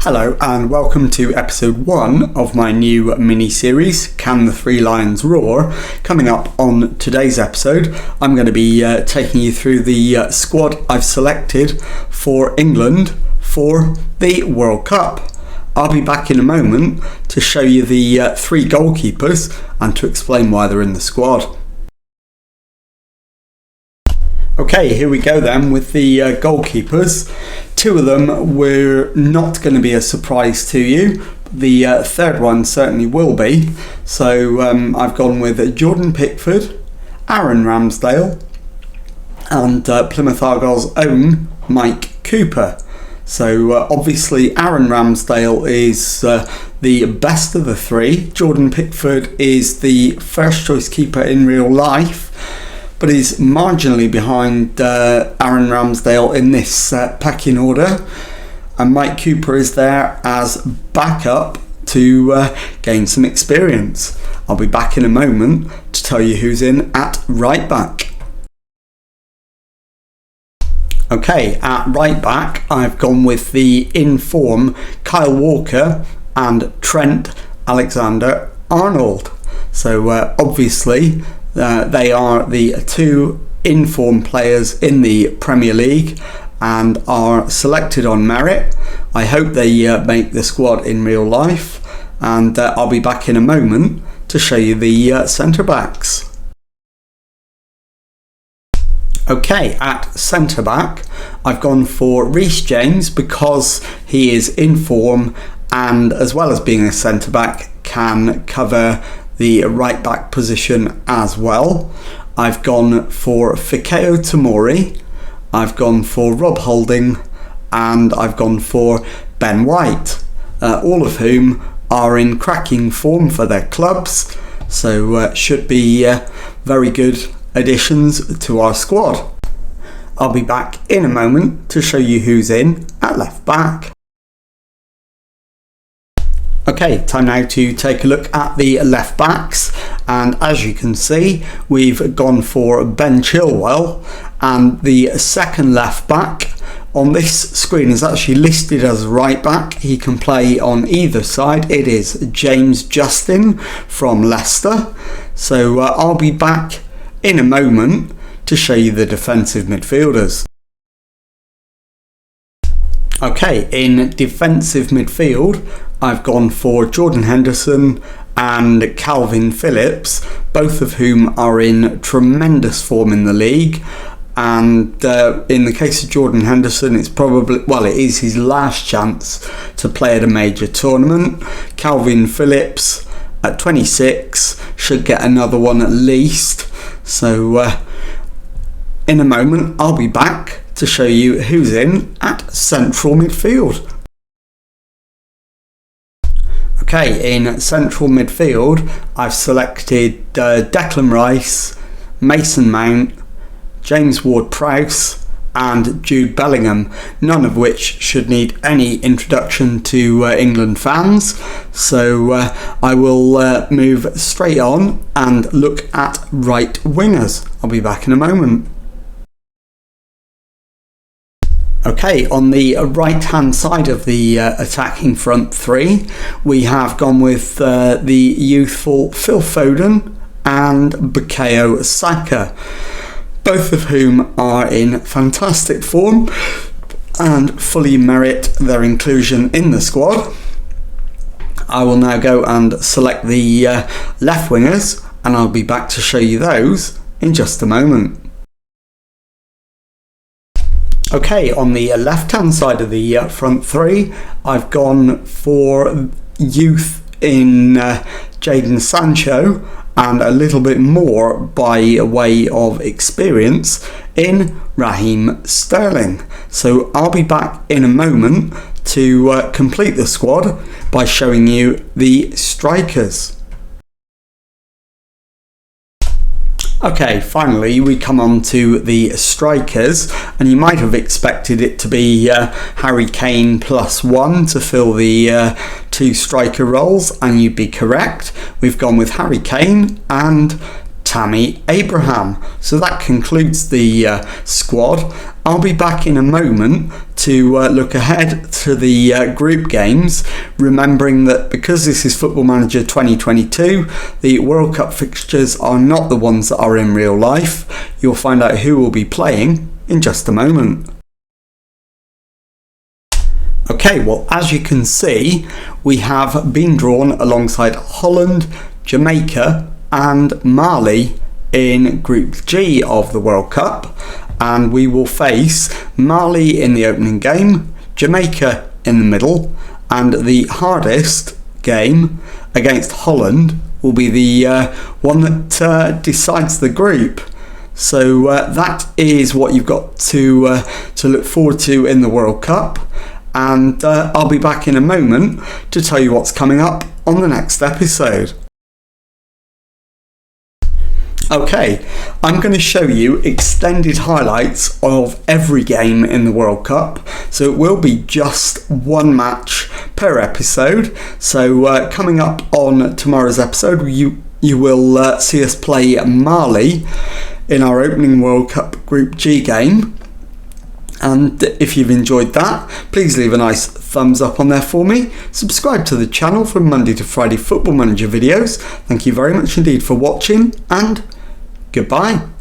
Hello and welcome to episode 1 of my new mini-series, Can the Three Lions Roar? Coming up on today's episode, I'm going to be taking you through the squad I've selected for England for the World Cup. I'll be back in a moment to show you the 3 goalkeepers and to explain why they're in the squad. Okay, here we go then with the goalkeepers. 2 of them were not going to be a surprise to you. The third one certainly will be. So I've gone with Jordan Pickford, Aaron Ramsdale and Plymouth Argyle's own Mike Cooper. So obviously Aaron Ramsdale is the best of the 3. Jordan Pickford is the first choice keeper in real life, but is marginally behind Aaron Ramsdale in this pecking order, and Mike Cooper is there as backup to gain some experience. I'll be back in a moment to tell you who's in at right back. Okay, at right back I've gone with the in-form Kyle Walker and Trent Alexander-Arnold. So obviously they are the 2 in-form players in the Premier League and are selected on merit. I hope they make the squad in real life, and I'll be back in a moment to show you the centre-backs. Okay, at centre-back I've gone for Reece James because he is in form and, as well as being a centre-back, can cover the right back position as well. I've gone for Fikayo Tomori, I've gone for Rob Holding, and I've gone for Ben White, all of whom are in cracking form for their clubs, so should be very good additions to our squad. I'll be back in a moment to show you who's in at left back. Okay, time now to take a look at the left backs, and as you can see we've gone for Ben Chilwell, and the second left back on this screen is actually listed as right back. He can play on either side. It is James Justin from Leicester. So I'll be back in a moment to show you the defensive midfielders. Okay, in defensive midfield I've gone for Jordan Henderson and Calvin Phillips, both of whom are in tremendous form in the league, and in the case of Jordan Henderson it is his last chance to play at a major tournament. Calvin Phillips at 26 should get another one at least, so in a moment I'll be back to show you who's in at central midfield. Okay, in central midfield I've selected Declan Rice, Mason Mount, James Ward-Prowse and Jude Bellingham, none of which should need any introduction to England fans, so I will move straight on and look at right wingers. I'll be back in a moment. Okay, on the right hand side of the attacking front 3 we have gone with the youthful Phil Foden and Bukayo Saka, both of whom are in fantastic form and fully merit their inclusion in the squad. I will now go and select the left wingers, and I'll be back to show you those in just a moment. Okay, on the left hand side of the front 3 I've gone for youth in Jadon Sancho and a little bit more by way of experience in Raheem Sterling. So I'll be back in a moment to complete the squad by showing you the strikers. Okay, finally we come on to the strikers, and you might have expected it to be Harry Kane +1 to fill the 2 striker roles, and you'd be correct. We've gone with Harry Kane and Tammy Abraham. So that concludes the squad. I'll be back in a moment to look ahead to the group games, remembering that because this is Football Manager 2022, the World Cup fixtures are not the ones that are in real life. You'll find out who will be playing in just a moment. Okay, well, as you can see, we have been drawn alongside Holland, Jamaica and Mali in Group G of the World Cup, and we will face Mali in the opening game, Jamaica in the middle, and the hardest game against Holland will be the one that decides the group. So that is what you've got to look forward to in the World Cup, and I'll be back in a moment to tell you what's coming up on the next episode. Okay, I'm going to show you extended highlights of every game in the World Cup, so it will be just one match per episode. So coming up on tomorrow's episode, you will see us play Mali in our opening World Cup Group G game. And if you've enjoyed that, please leave a nice thumbs up on there for me. Subscribe to the channel for Monday to Friday Football Manager videos. Thank you very much indeed for watching, and goodbye.